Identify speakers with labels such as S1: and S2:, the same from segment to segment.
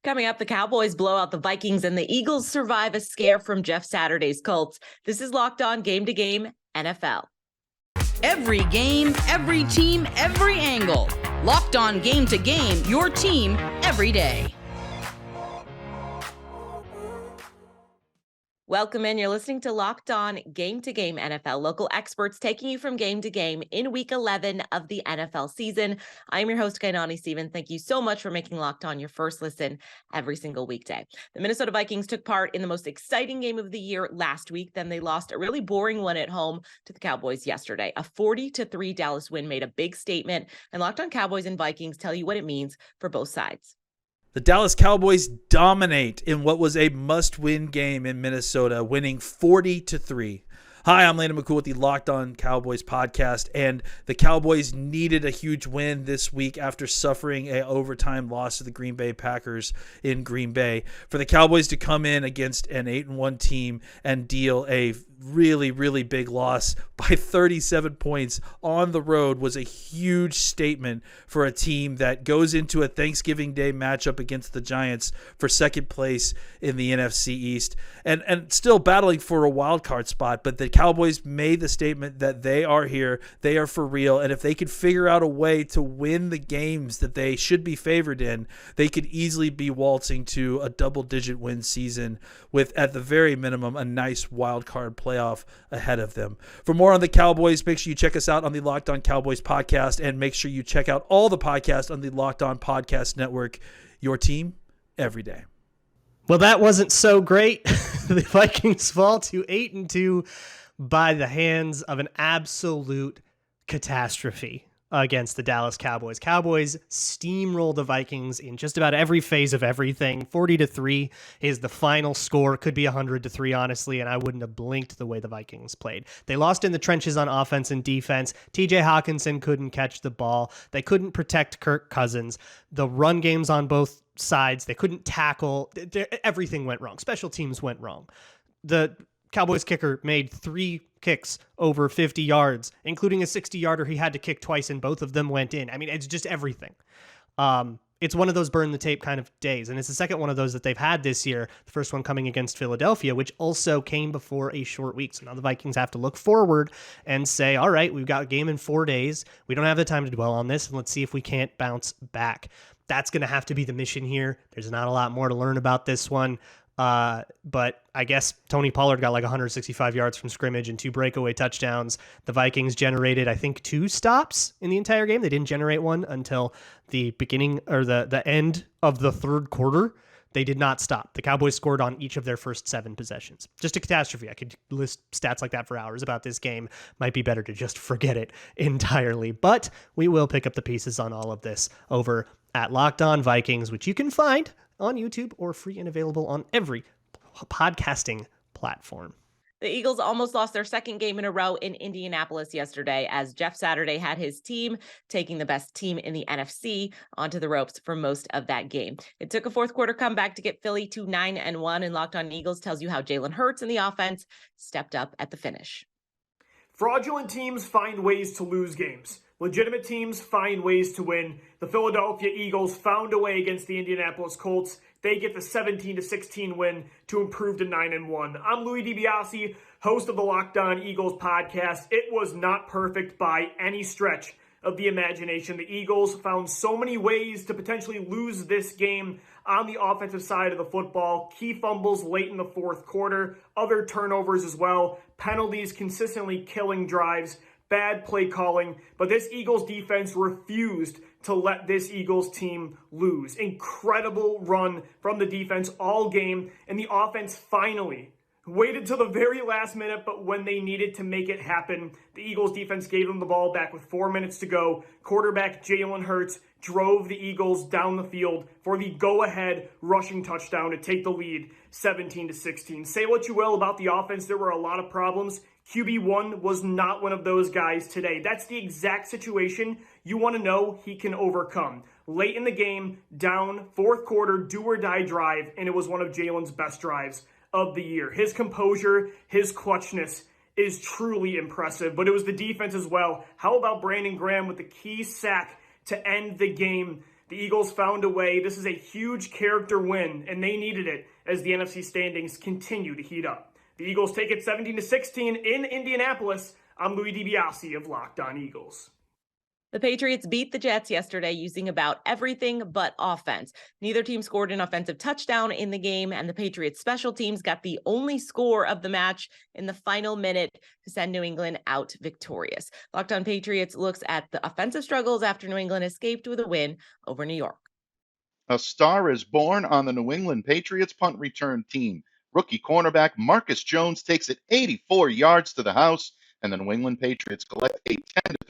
S1: Coming up, the Cowboys blow out the Vikings and the Eagles survive a scare from Jeff Saturday's Colts. This is Locked On Game to Game NFL.
S2: Every game, every team, every angle. Locked On Game to Game, your team every day.
S1: Welcome in. You're listening to Locked On Game to Game NFL, local experts taking you from game to game in week 11 of the NFL season. I'm your host, Kainani Stephen. Thank you so much for making Locked On your first listen every single weekday. The Minnesota Vikings took part in the most exciting game of the year last week. Then they lost a really boring one at home to the Cowboys yesterday. A 40-3 Dallas win made a big statement, and Locked On Cowboys and Vikings tell you what it means for both sides.
S3: The Dallas Cowboys dominate in what was a must-win game in Minnesota, winning 40-3. Hi, I'm Landon McCool with the Locked On Cowboys podcast, and the Cowboys needed a huge win this week after suffering an overtime loss to the Green Bay Packers in Green Bay. For the Cowboys to come in against an 8-1 team and deal a really, really big loss by 37 points on the road was a huge statement for a team that goes into a Thanksgiving Day matchup against the Giants for second place in the NFC East and still battling for a wild card spot. But the Cowboys made the statement that they are here, they are for real, and if they could figure out a way to win the games that they should be favored in, they could easily be waltzing to a double-digit win season with, at the very minimum, a nice wild card playoff ahead of them. For more on the Cowboys, make sure you check us out on the Locked On Cowboys podcast, and make sure you check out all the podcasts on the Locked On Podcast Network. Your team every day.
S4: Well, that wasn't so great. The Vikings fall to 8-2 by the hands of an absolute catastrophe against the Dallas Cowboys. Cowboys steamroll the Vikings in just about every phase of everything. 40-3 is the final score. Could be 100-3, honestly, and I wouldn't have blinked the way the Vikings played. They lost in the trenches on offense and defense. TJ Hawkinson couldn't catch the ball. They couldn't protect Kirk Cousins. The run games on both sides, they couldn't tackle. Everything went wrong. Special teams went wrong. The Cowboys kicker made 3 kicks over 50 yards, including a 60-yarder he had to kick twice, and both of them went in. I mean, it's just everything. It's one of those burn the tape kind of days, and it's the second one of those that they've had this year, the first one coming against Philadelphia, which also came before a short week. So now the Vikings have to look forward and say, all right, we've got a game in 4 days. We don't have the time to dwell on this, and let's see if we can't bounce back. That's going to have to be the mission here. There's not a lot more to learn about this one. But I guess Tony Pollard got like 165 yards from scrimmage and 2 breakaway touchdowns. The Vikings generated, I think, 2 stops in the entire game. They didn't generate one until the beginning or the end of the third quarter. They did not stop. The Cowboys scored on each of their first 7 possessions. Just a catastrophe. I could list stats like that for hours about this game. Might be better to just forget it entirely. But we will pick up the pieces on all of this over at Locked On Vikings, which you can find on YouTube or free and available on every podcasting platform.
S1: The Eagles almost lost their second game in a row in Indianapolis yesterday as Jeff Saturday had his team taking the best team in the NFC onto the ropes for most of that game. It took a fourth quarter comeback to get Philly to 9-1, and Locked On Eagles tells you how Jalen Hurts and the offense stepped up at the finish.
S5: Fraudulent teams find ways to lose games. Legitimate teams find ways to win. The Philadelphia Eagles found a way against the Indianapolis Colts. They get the 17-16 win to improve to 9-1. I'm Louis DiBiase, host of the Locked On Eagles podcast. It was not perfect by any stretch of the imagination. The Eagles found so many ways to potentially lose this game on the offensive side of the football. Key fumbles late in the fourth quarter, other turnovers as well, penalties consistently killing drives, bad play calling, but this Eagles defense refused to let this Eagles team lose. Incredible run from the defense all game, and the offense finally waited till the very last minute, but when they needed to make it happen, the Eagles defense gave them the ball back with 4 minutes to go. Quarterback Jalen Hurts drove the Eagles down the field for the go-ahead rushing touchdown to take the lead 17-16. Say what you will about the offense, there were a lot of problems. QB1 was not one of those guys today. That's the exact situation you want to know he can overcome. Late in the game, down, fourth quarter, do-or-die drive, and it was one of Jalen's best drives of the year. His composure, his clutchness is truly impressive, but it was the defense as well. How about Brandon Graham with the key sack to end the game? The The Eagles found a way. This is a huge character win, and they needed it as the NFC standings continue to heat up. The Eagles take it 17-16 in Indianapolis. I'm Louis DiBiase of Locked On Eagles.
S1: The Patriots beat the Jets yesterday using about everything but offense. Neither team scored an offensive touchdown in the game, and the Patriots special teams got the only score of the match in the final minute to send New England out victorious. Locked On Patriots looks at the offensive struggles after New England escaped with a win over New York.
S6: A star is born on the New England Patriots punt return team. Rookie cornerback Marcus Jones takes it 84 yards to the house, and the New England Patriots collect a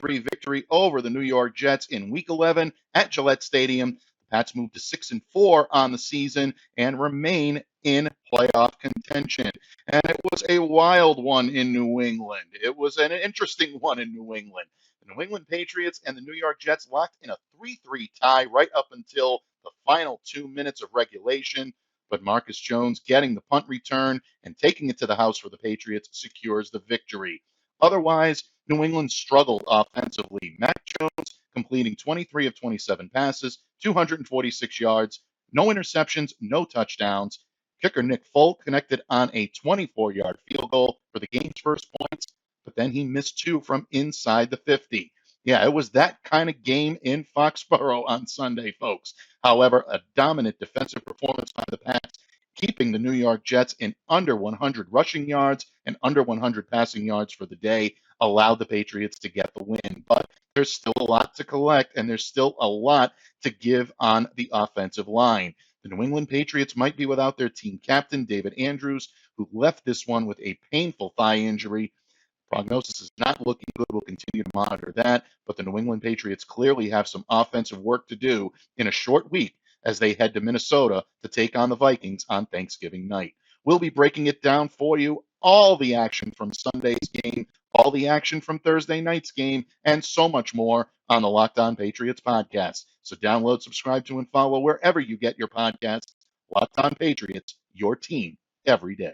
S6: 10-3 victory over the New York Jets in Week 11 at Gillette Stadium. The Pats move to 6-4 on the season and remain in playoff contention. And it was a wild one in New England. It was an interesting one in New England. The New England Patriots and the New York Jets locked in a 3-3 tie right up until the final 2 minutes of regulation. But Marcus Jones getting the punt return and taking it to the house for the Patriots secures the victory. Otherwise, New England struggled offensively. Mac Jones completing 23 of 27 passes, 246 yards, no interceptions, no touchdowns. Kicker Nick Folk connected on a 24-yard field goal for the game's first points, but then he missed two from inside the 50. Yeah, it was that kind of game in Foxborough on Sunday, folks. However, a dominant defensive performance by the Pats, keeping the New York Jets in under 100 rushing yards and under 100 passing yards for the day, allowed the Patriots to get the win. But there's still a lot to collect, and there's still a lot to give on the offensive line. The New England Patriots might be without their team captain, David Andrews, who left this one with a painful thigh injury. Prognosis is not looking good. We'll continue to monitor that. But the New England Patriots clearly have some offensive work to do in a short week as they head to Minnesota to take on the Vikings on Thanksgiving night. We'll be breaking it down for you, all the action from Sunday's game, all the action from Thursday night's game, and so much more on the Locked On Patriots podcast. So download, subscribe to, and follow wherever you get your podcasts. Locked On Patriots, your team every day.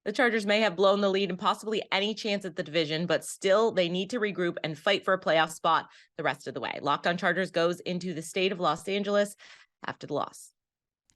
S1: The Chargers may have blown the lead and possibly any chance at the division, but still they need to regroup and fight for a playoff spot the rest of the way. Locked On Chargers goes into the state of Los Angeles after the loss.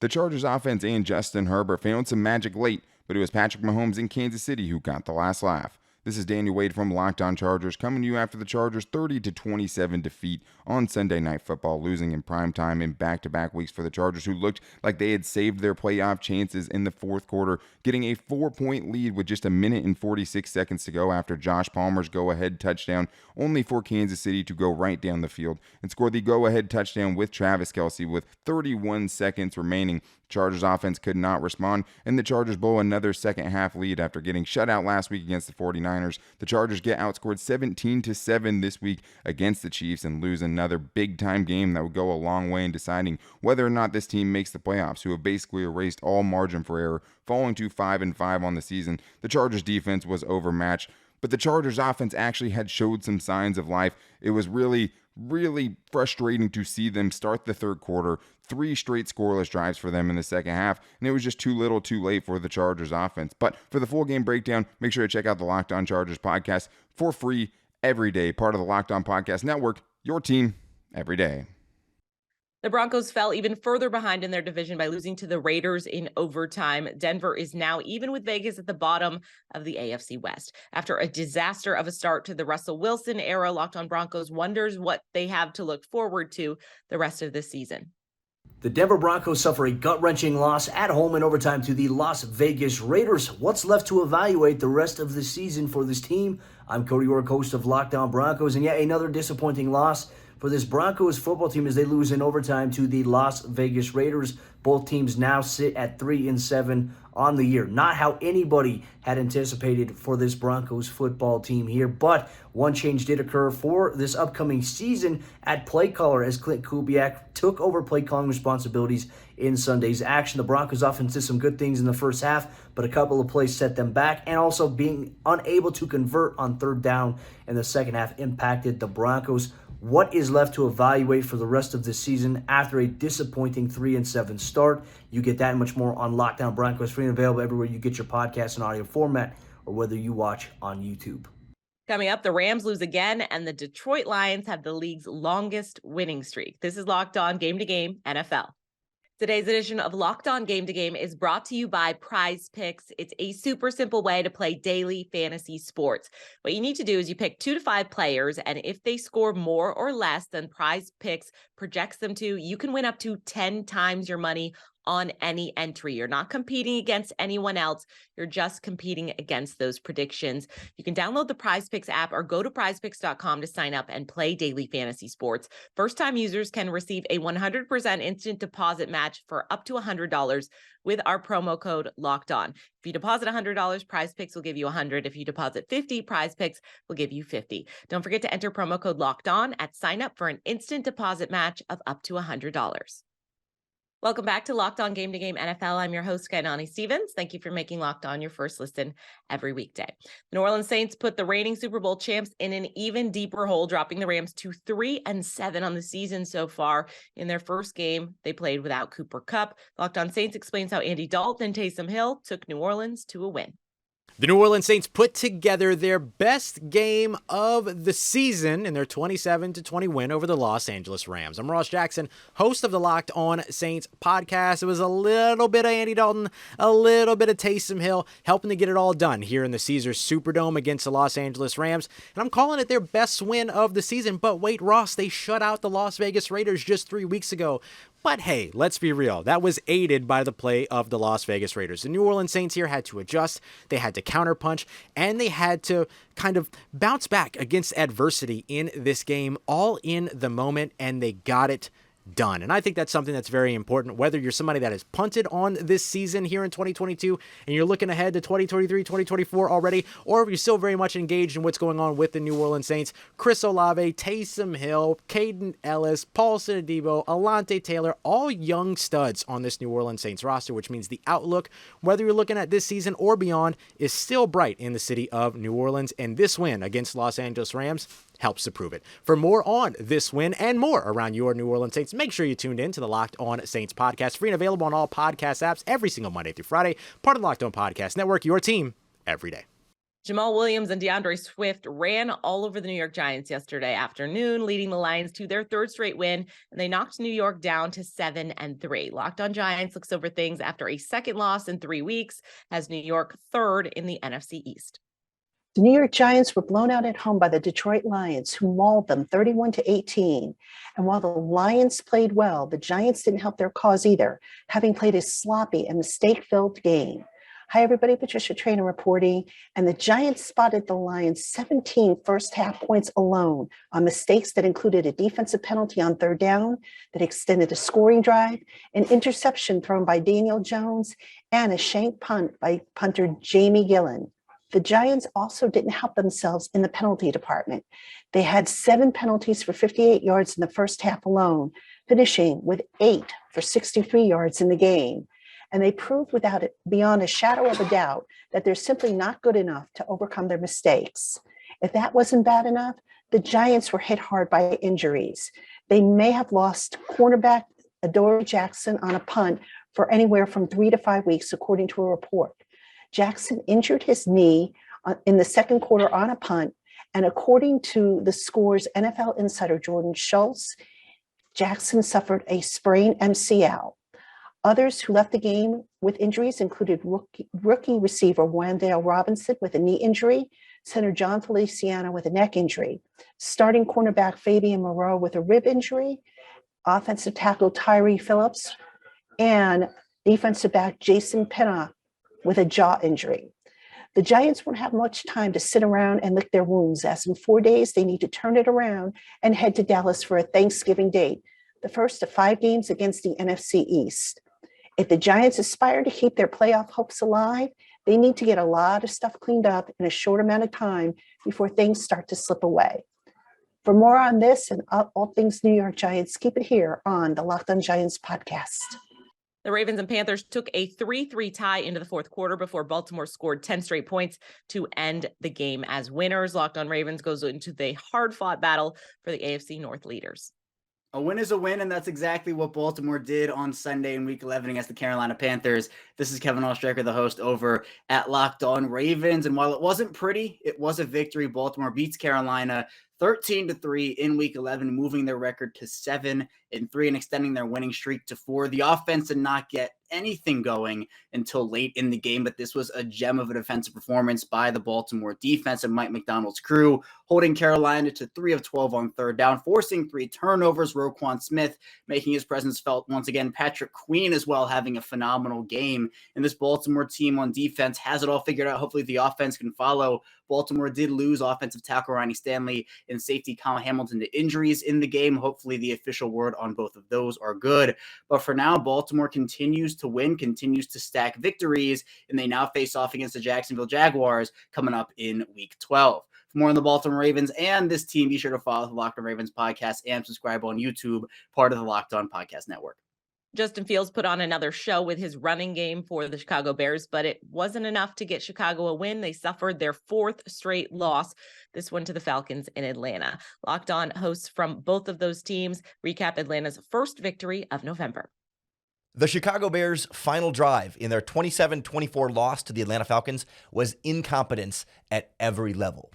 S7: The Chargers offense and Justin Herbert found some magic late, but it was Patrick Mahomes in Kansas City who got the last laugh. This is Daniel Wade from Locked On Chargers coming to you after the Chargers' 30-27 defeat on Sunday Night Football, losing in primetime in back-to-back weeks for the Chargers, who looked like they had saved their playoff chances in the fourth quarter, getting a 4-point lead with just a minute and 46 seconds to go after Josh Palmer's go-ahead touchdown, only for Kansas City to go right down the field and score the go-ahead touchdown with Travis Kelce with 31 seconds remaining. Chargers offense could not respond, and the Chargers blow another second-half lead after getting shut out last week against the 49ers. The Chargers get outscored 17-7 this week against the Chiefs and lose another big-time game that would go a long way in deciding whether or not this team makes the playoffs, who have basically erased all margin for error, falling to 5-5 on the season. The Chargers defense was overmatched, but the Chargers offense actually had showed some signs of life. It was really frustrating to see them start the third quarter, 3 straight scoreless drives for them in the second half, and it was just too little too late for the Chargers offense. But for the full game breakdown, make sure to check out the Locked On Chargers podcast for free every day, part of the Locked On Podcast Network, your team every day.
S1: The Broncos fell even further behind in their division by losing to the Raiders in overtime. Denver is now even with Vegas at the bottom of the AFC West. After a disaster of a start to the Russell Wilson era, Locked On Broncos wonders what they have to look forward to the rest of this season.
S8: The Denver Broncos suffer a gut-wrenching loss at home in overtime to the Las Vegas Raiders. What's left to evaluate the rest of the season for this team? I'm Cody York, host of Locked On Broncos, and yet another disappointing loss for this Broncos football team as they lose in overtime to the Las Vegas Raiders. Both teams now sit at 3-7 on the year. Not how anybody had anticipated for this Broncos football team here, but one change did occur for this upcoming season at play caller as Clint Kubiak took over play calling responsibilities in Sunday's action. The Broncos offense did some good things in the first half, but a couple of plays set them back, and also being unable to convert on third down in the second half impacted the Broncos. What is left to evaluate for the rest of this season after a disappointing 3-7 start? You get that and much more on Locked On Broncos, free and available everywhere you get your podcasts in audio format or whether you watch on YouTube.
S1: Coming up, the Rams lose again, and the Detroit Lions have the league's longest winning streak. This is Locked On Game to Game NFL. Today's edition of Locked On Game to Game is brought to you by Prize Picks. It's a super simple way to play daily fantasy sports. What you need to do is you pick 2 to 5 players, and if they score more or less than Prize Picks projects them to, you can win up to 10 times your money on any entry. You're not competing against anyone else. You're just competing against those predictions. You can download the Prize Picks app or go to prizepicks.com to sign up and play daily fantasy sports. First-time users can receive a 100% instant deposit match for up to $100 with our promo code Locked On. If you deposit $100, Prize Picks will give you $100. If you deposit $50, Prize Picks will give you $50. Don't forget to enter promo code Locked On at sign up for an instant deposit match of up to $100. Welcome back to Locked On Game to Game NFL. I'm your host, Kainani Stevens. Thank you for making Locked On your first listen every weekday. The New Orleans Saints put the reigning Super Bowl champs in an even deeper hole, dropping the Rams to 3-7 on the season so far. In their first game, they played without Cooper Kupp. Locked On Saints explains how Andy Dalton and Taysom Hill took New Orleans to a win.
S9: The New Orleans Saints put together their best game of the season in their 27-20 win over the Los Angeles Rams. I'm Ross Jackson, host of the Locked On Saints podcast. It was a little bit of Andy Dalton, a little bit of Taysom Hill, helping to get it all done here in the Caesars Superdome against the Los Angeles Rams. And I'm calling it their best win of the season. But wait, Ross, they shut out the Las Vegas Raiders just 3 weeks ago. But hey, let's be real. That was aided by the play of the Las Vegas Raiders. The New Orleans Saints here had to adjust, they had to counterpunch, and they had to kind of bounce back against adversity in this game, all in the moment, and they got it done. And I think that's something that's very important, whether you're somebody that has punted on this season here in 2022 and you're looking ahead to 2023, 2024 already, or if you're still very much engaged in what's going on with the New Orleans Saints. Chris Olave, Taysom Hill, Caden Ellis, Paulson Adebo, Alante Taylor, all young studs on this New Orleans Saints roster, which means the outlook, whether you're looking at this season or beyond, is still bright in the city of New Orleans. And this win against Los Angeles Rams helps to prove it. For more on this win and more around your New Orleans Saints, make sure you tuned in to the Locked On Saints podcast, free and available on all podcast apps every single Monday through Friday, part of the Locked On Podcast Network, your team every day.
S1: Jamaal Williams and DeAndre Swift ran all over the New York Giants yesterday afternoon, leading the Lions to their 3rd straight win, and they knocked New York down to 7-3. Locked On Giants looks over things after a second loss in 3 weeks, as New York 3rd in the NFC East.
S10: The New York Giants were blown out at home by the Detroit Lions, who mauled them 31-18. And while the Lions played well, the Giants didn't help their cause either, having played a sloppy and mistake-filled game. Hi, everybody. Patricia Traynor reporting. And the Giants spotted the Lions 17 first-half points alone on mistakes that included a defensive penalty on 3rd down that extended a scoring drive, an interception thrown by Daniel Jones, and a shank punt by punter Jamie Gillen. The Giants also didn't help themselves in the penalty department. They had 7 penalties for 58 yards in the first half alone, finishing with 8 for 63 yards in the game. And they proved beyond a shadow of a doubt that they're simply not good enough to overcome their mistakes. If that wasn't bad enough, the Giants were hit hard by injuries. They may have lost cornerback Adoree Jackson on a punt for anywhere from 3 to 5 weeks, according to a report. Jackson injured his knee in the second quarter on a punt, and according to the Score's NFL insider Jordan Schultz, Jackson suffered a sprained MCL. Others who left the game with injuries included rookie receiver Wan'Dale Robinson with a knee injury, center John Feliciano with a neck injury, starting cornerback Fabian Moreau with a rib injury, offensive tackle Tyree Phillips, and defensive back Jason Pinnock with a jaw injury. The Giants won't have much time to sit around and lick their wounds, as in 4 days they need to turn it around and head to Dallas for a Thanksgiving date, the first of 5 games against the NFC East. If the Giants aspire to keep their playoff hopes alive, they need to get a lot of stuff cleaned up in a short amount of time before things start to slip away. For more on this and all things New York Giants, keep it here on the Locked On Giants podcast.
S1: The Ravens and Panthers took a 3-3 tie into the 4th quarter before Baltimore scored 10 straight points to end the game as winners. Locked On Ravens goes into the hard-fought battle for the AFC North leaders.
S11: A win is a win, and that's exactly what Baltimore did on Sunday in Week 11 against the Carolina Panthers. This is Kevin Oestreicher, the host over at Locked On Ravens, and while it wasn't pretty, it was a victory. Baltimore beats Carolina 13-3 in Week 11, moving their record to 7-3 and extending their winning streak to 4. The offense did not get anything going until late in the game, but this was a gem of a defensive performance by the Baltimore defense and Mike McDonald's crew, holding Carolina to 3 of 12 on third down, forcing 3 turnovers. Roquan Smith making his presence felt once again. Patrick Queen as well having a phenomenal game. And this Baltimore team on defense has it all figured out. Hopefully the offense can follow. Baltimore did lose offensive tackle Ronnie Stanley and safety Kyle Hamilton to injuries in the game. Hopefully the official word on both of those are good. But for now, Baltimore continues to win, continues to stack victories, and they now face off against the Jacksonville Jaguars coming up in Week 12. For more on the Baltimore Ravens and this team, be sure to follow the Locked On Ravens podcast and subscribe on YouTube, part of the Locked On Podcast Network.
S1: Justin Fields put on another show with his running game for the Chicago Bears, but it wasn't enough to get Chicago a win. They suffered their 4th straight loss, this one to the Falcons in Atlanta. Locked On hosts from both of those teams recap Atlanta's first victory of November.
S12: The Chicago Bears' final drive in their 27-24 loss to the Atlanta Falcons was incompetence at every level.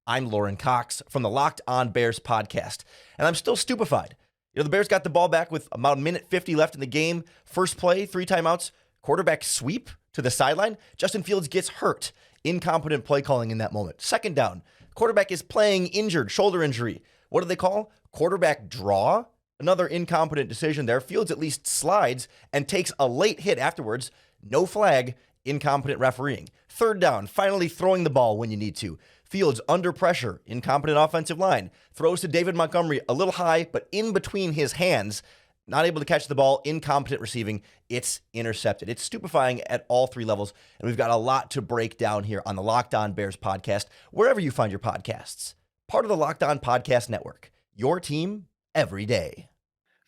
S12: I'm Lauren Cox from the Locked On Bears podcast, and I'm still stupefied. The Bears got the ball back with about a minute 50 left in the game. First play, 3 timeouts, quarterback sweep to the sideline. Justin Fields gets hurt. Incompetent play calling in that moment. Second down, quarterback is playing injured, shoulder injury. What do they call? Quarterback draw? Another incompetent decision there. Fields at least slides and takes a late hit afterwards. No flag, incompetent refereeing. Third down, finally throwing the ball when you need to. Fields under pressure, incompetent offensive line. Throws to David Montgomery a little high, but in between his hands. Not able to catch the ball, incompetent receiving. It's intercepted. It's stupefying at all 3 levels, and we've got a lot to break down here on the Locked On Bears podcast, wherever you find your podcasts. Part of the Locked On Podcast Network, your team every day.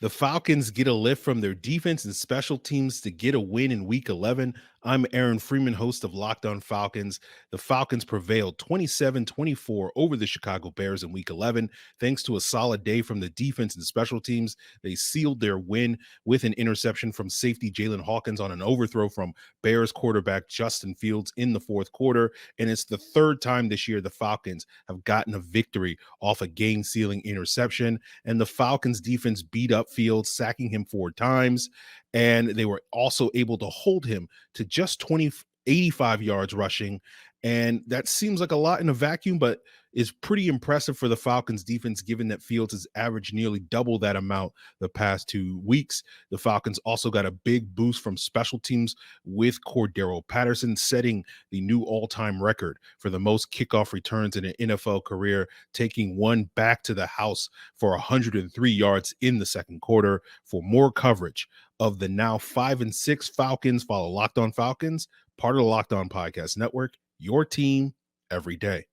S13: The Falcons get a lift from their defense and special teams to get a win in Week 11. I'm Aaron Freeman, host of Locked On Falcons. The Falcons prevailed 27-24 over the Chicago Bears in Week 11. Thanks to a solid day from the defense and special teams, they sealed their win with an interception from safety Jalen Hawkins on an overthrow from Bears quarterback Justin Fields in the 4th quarter. And it's the 3rd time this year the Falcons have gotten a victory off a game-sealing interception. And the Falcons defense beat up Fields, sacking him 4 times. And they were also able to hold him to just 85 yards rushing. And that seems like a lot in a vacuum, but is pretty impressive for the Falcons defense, given that Fields has averaged nearly double that amount the past 2 weeks. The Falcons also got a big boost from special teams with Cordero Patterson setting the new all-time record for the most kickoff returns in an NFL career, taking one back to the house for 103 yards in the 2nd quarter. For more coverage of the now 5-6 Falcons, follow Locked On Falcons, part of the Locked On Podcast Network, your team every day.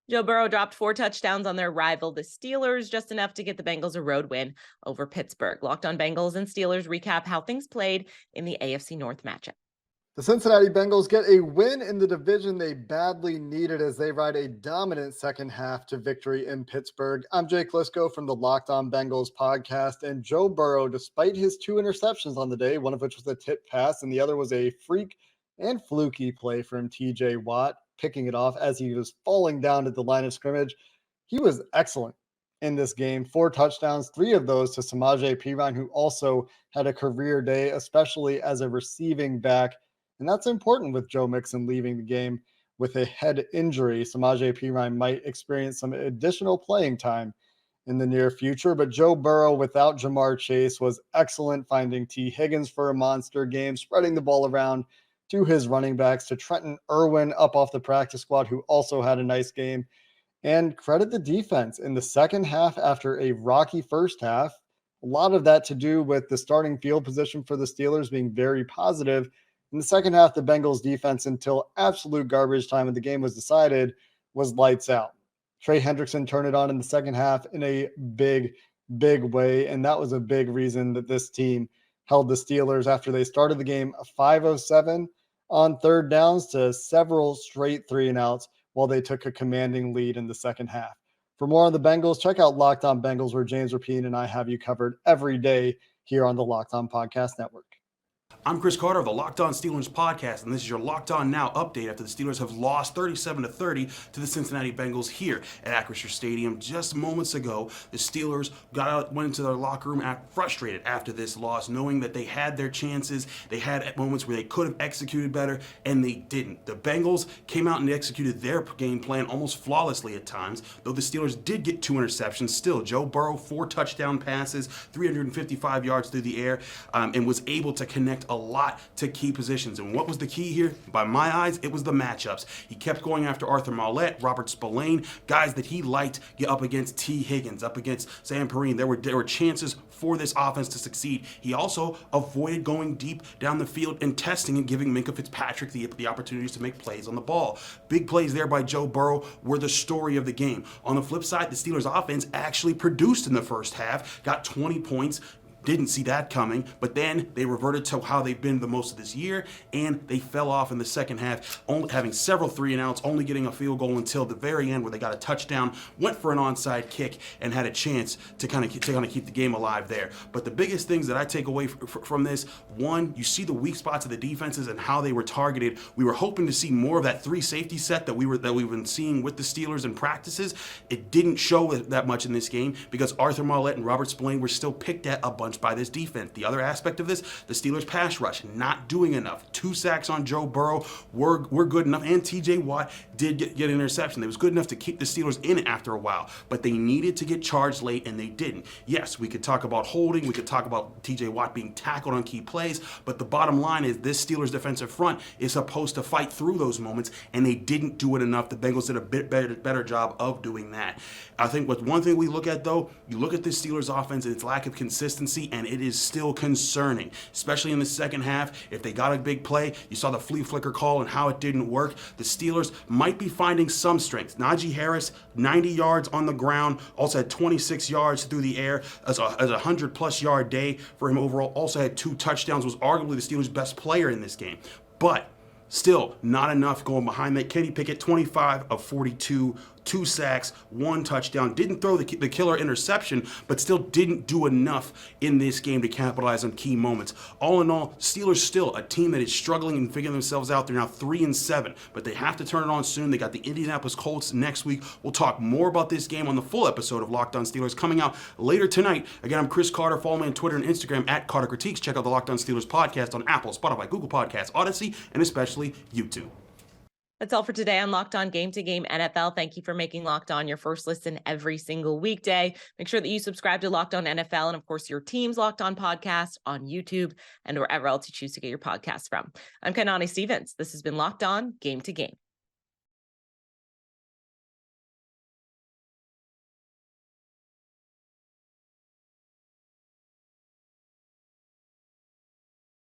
S1: Joe Burrow dropped 4 touchdowns on their rival, the Steelers, just enough to get the Bengals a road win over Pittsburgh. Locked On Bengals and Steelers recap how things played in the AFC North matchup.
S14: The Cincinnati Bengals get a win in the division they badly needed as they ride a dominant second half to victory in Pittsburgh. I'm Jake Lisco from the Locked On Bengals podcast, and Joe Burrow, despite his 2 interceptions on the day, one of which was a tip pass and the other was a freak and fluky play from TJ Watt, picking it off as he was falling down at the line of scrimmage. He was excellent in this game. 4 touchdowns, 3 of those to Samaje Perine, who also had a career day, especially as a receiving back. And that's important with Joe Mixon leaving the game with a head injury. Samaje Perine might experience some additional playing time in the near future. But Joe Burrow without Jamar Chase was excellent, finding T. Higgins for a monster game, spreading the ball around to his running backs, to Trenton Irwin up off the practice squad, who also had a nice game. And credit the defense in the second half after a rocky first half. A lot of that to do with the starting field position for the Steelers being very positive. In the second half, the Bengals defense, until absolute garbage time and the game was decided, was lights out. Trey Hendrickson turned it on in the second half in a big way, and that was a big reason that this team held the Steelers after they started the game 5-of-7 on third downs to several straight 3-and-outs while they took a commanding lead in the second half. For more on the Bengals, check out Locked On Bengals, where James Rapien and I have you covered every day here on the Locked On Podcast Network.
S15: I'm Chris Carter of the Locked On Steelers podcast, and this is your Locked On Now update after the Steelers have lost 37-30 to the Cincinnati Bengals here at Acrisure Stadium. Just moments ago, the Steelers went into their locker room frustrated after this loss, knowing that they had their chances. They had moments where they could have executed better, and they didn't. The Bengals came out and executed their game plan almost flawlessly at times, though the Steelers did get 2 interceptions. Still, Joe Burrow, 4 touchdown passes, 355 yards through the air, and was able to connect a lot to key positions. And what was the key here? By my eyes, it was the matchups. He kept going after Arthur Maulet, Robert Spillane, guys that he liked, get up against T. Higgins, up against Sam Perrine. There were chances for this offense to succeed. He also avoided going deep down the field and testing and giving Minkah Fitzpatrick the opportunities to make plays on the ball. Big plays there by Joe Burrow were the story of the game. On the flip side, the Steelers offense actually produced in the first half, got 20 points, Didn't see that coming, but then they reverted to how they've been the most of this year, and they fell off in the second half, only having several 3-and-outs, only getting a field goal until the very end where they got a touchdown, went for an onside kick, and had a chance to kind of keep the game alive there. But the biggest things that I take away from this, one, you see the weak spots of the defenses and how they were targeted. We were hoping to see more of that 3 safety set that we've been seeing with the Steelers in practices. It didn't show that much in this game because Arthur Maulet and Robert Spillane were still picked at a bunch by this defense. The other aspect of this, the Steelers pass rush, not doing enough. 2 sacks on Joe Burrow were good enough, and TJ Watt did get an interception. It was good enough to keep the Steelers in it after a while, but they needed to get charged late, and they didn't. Yes, we could talk about holding, we could talk about TJ Watt being tackled on key plays, but the bottom line is this Steelers defensive front is supposed to fight through those moments, and they didn't do it enough. The Bengals did a bit better job of doing that. I think what one thing we look at, though, you look at this Steelers offense and its lack of consistency, and it is still concerning, especially in the second half. If they got a big play, you saw the flea flicker call and how it didn't work. The Steelers might be finding some strength. Najee Harris, 90 yards on the ground, also had 26 yards through the air as a 100-plus yard day for him overall. Also had 2 touchdowns, was arguably the Steelers' best player in this game. But still, not enough going behind that. Kenny Pickett, 25 of 42, 2 sacks, 1 touchdown. Didn't throw the killer interception, but still didn't do enough in this game to capitalize on key moments. All in all, Steelers still a team that is struggling and figuring themselves out. They're now 3-7, but they have to turn it on soon. They got the Indianapolis Colts next week. We'll talk more about this game on the full episode of Locked On Steelers coming out later tonight. Again, I'm Chris Carter. Follow me on Twitter and Instagram at Carter Critiques. Check out the Locked On Steelers podcast on Apple, Spotify, Google Podcasts, Odyssey, and especially YouTube.
S1: That's all for today on Locked On Game to Game NFL. Thank you for making Locked On your first listen every single weekday. Make sure that you subscribe to Locked On NFL and, of course, your team's Locked On podcast on YouTube and wherever else you choose to get your podcasts from. I'm Kainani Stevens. This has been Locked On Game to Game.